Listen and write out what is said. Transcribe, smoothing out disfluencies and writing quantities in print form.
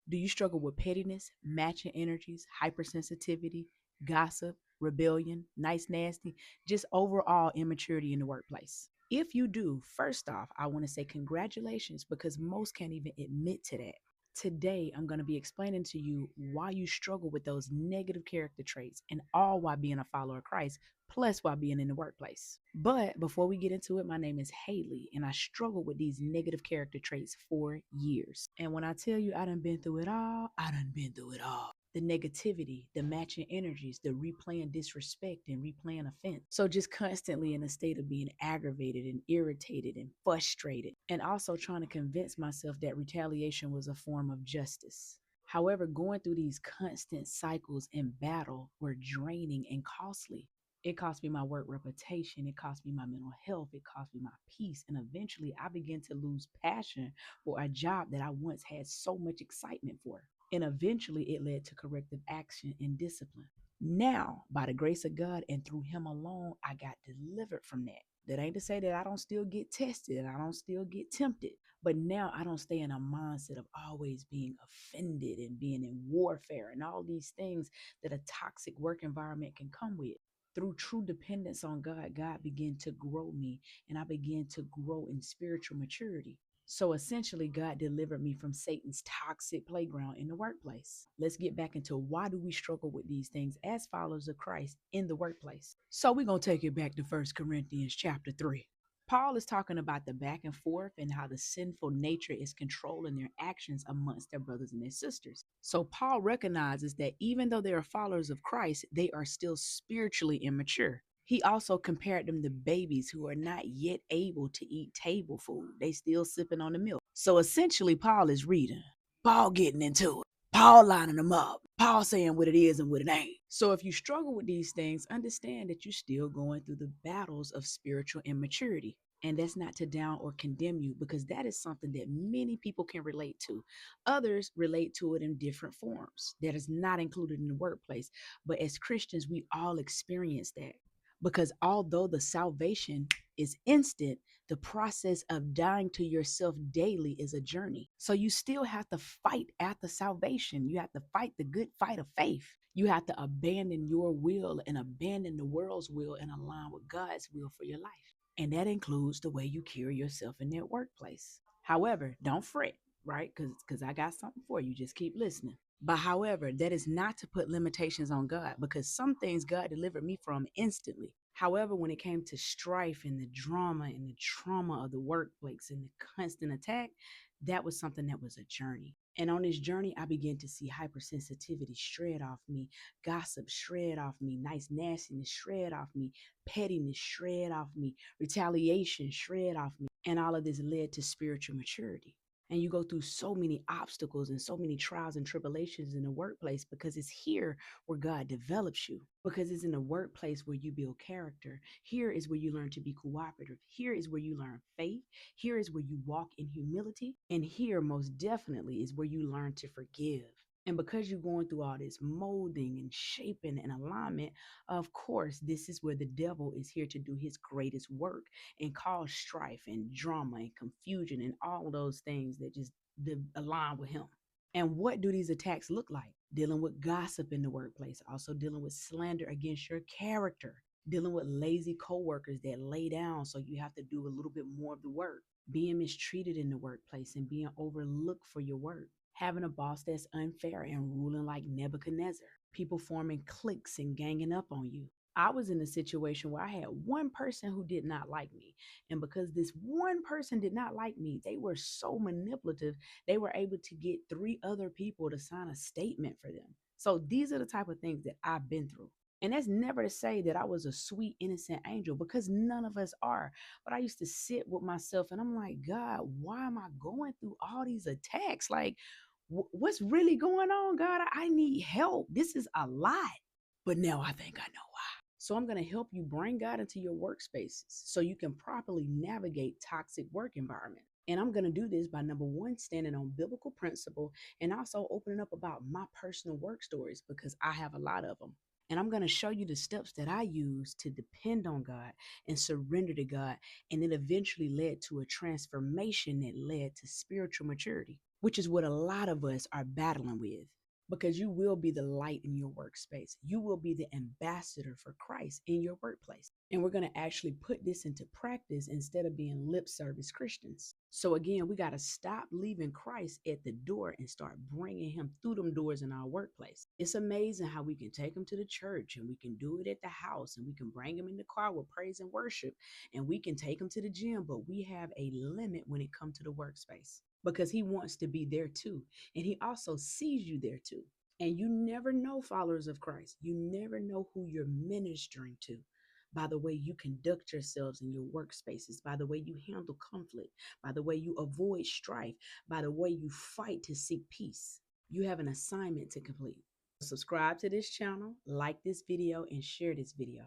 Do you struggle with pettiness, matching energies, hypersensitivity, gossip, rebellion, nice nasty, just overall immaturity in the workplace? If you do, first off, I want to say congratulations because most can't even admit to that. Today, I'm going to be explaining to you why you struggle with those negative character traits and all while being a follower of Christ, plus while being in the workplace. But before we get into it, my name is Haley, and I struggled with these negative character traits for years. And when I tell you I done been through it all, I done been through it all. The negativity, the matching energies, the replaying disrespect and replaying offense. So just constantly in a state of being aggravated and irritated and frustrated, and also trying to convince myself that retaliation was a form of justice. However, going through these constant cycles and battle were draining and costly. It cost me my work reputation. It cost me my mental health. It cost me my peace. And eventually, I began to lose passion for a job that I once had so much excitement for. And eventually, it led to corrective action and discipline. Now, by the grace of God and through Him alone, I got delivered from that. That ain't to say that I don't still get tested and I don't still get tempted. But now I don't stay in a mindset of always being offended and being in warfare and all these things that a toxic work environment can come with. Through true dependence on God, God began to grow me and I began to grow in spiritual maturity. So essentially, God delivered me from Satan's toxic playground in the workplace. Let's get back into why do we struggle with these things as followers of Christ in the workplace. So we're going to take it back to First Corinthians chapter 3. Paul is talking about the back and forth and how the sinful nature is controlling their actions amongst their brothers and their sisters. So Paul recognizes that even though they are followers of Christ, they are still spiritually immature. He also compared them to babies who are not yet able to eat table food. They still sipping on the milk. So essentially, Paul is reading. Paul getting into it. Paul lining them up. Paul saying what it is and what it ain't. So if you struggle with these things, understand that you're still going through the battles of spiritual immaturity. And that's not to down or condemn you because that is something that many people can relate to. Others relate to it in different forms that is not included in the workplace. But as Christians, we all experience that because although the salvation is instant, the process of dying to yourself daily is a journey. So you still have to fight after salvation. You have to fight the good fight of faith. You have to abandon your will and abandon the world's will and align with God's will for your life. And that includes the way you carry yourself in that workplace. However, don't fret, right? Because I got something for you. Just keep listening. But however, that is not to put limitations on God because some things God delivered me from instantly. However, when it came to strife and the drama and the trauma of the workplace and the constant attack, that was something that was a journey. And on this journey, I began to see hypersensitivity shred off me, gossip shred off me, nice nastiness shred off me, pettiness shred off me, retaliation shred off me. And all of this led to spiritual maturity. And you go through so many obstacles and so many trials and tribulations in the workplace because it's here where God develops you, because it's in the workplace where you build character. Here is where you learn to be cooperative. Here is where you learn faith. Here is where you walk in humility. And here, most definitely, is where you learn to forgive. And because you're going through all this molding and shaping and alignment, of course, this is where the devil is here to do his greatest work and cause strife and drama and confusion and all those things that just align with him. And what do these attacks look like? Dealing with gossip in the workplace, also dealing with slander against your character, dealing with lazy coworkers that lay down so you have to do a little bit more of the work, being mistreated in the workplace and being overlooked for your work, having a boss that's unfair and ruling like Nebuchadnezzar, people forming cliques and ganging up on you. I was in a situation where I had one person who did not like me. And because this one person did not like me, they were so manipulative, they were able to get three other people to sign a statement for them. So these are the type of things that I've been through. And that's never to say that I was a sweet, innocent angel because none of us are. But I used to sit with myself and I'm like, God, why am I going through all these attacks? Like, what's really going on, God? I need help. This is a lot. But now I think I know why. So I'm going to help you bring God into your workspaces so you can properly navigate toxic work environment. And I'm going to do this by number one, standing on biblical principle and also opening up about my personal work stories because I have a lot of them. And I'm going to show you the steps that I use to depend on God and surrender to God. And it eventually led to a transformation that led to spiritual maturity. which is what a lot of us are battling with. Because you will be the light in your workspace. You will be the ambassador for Christ in your workplace. And we're going to actually put this into practice instead of being lip service Christians. So, again, we got to stop leaving Christ at the door and start bringing him through them doors in our workplace. It's amazing how we can take him to the church and we can do it at the house and we can bring him in the car with praise and worship and we can take him to the gym, but we have a limit when it comes to the workspace because he wants to be there too. And he also sees you there too. And you never know, followers of Christ, you never know who you're ministering to by the way you conduct yourselves in your workspaces, by the way you handle conflict, by the way you avoid strife, by the way you fight to seek peace. You have an assignment to complete. Subscribe to this channel, like this video, and share this video.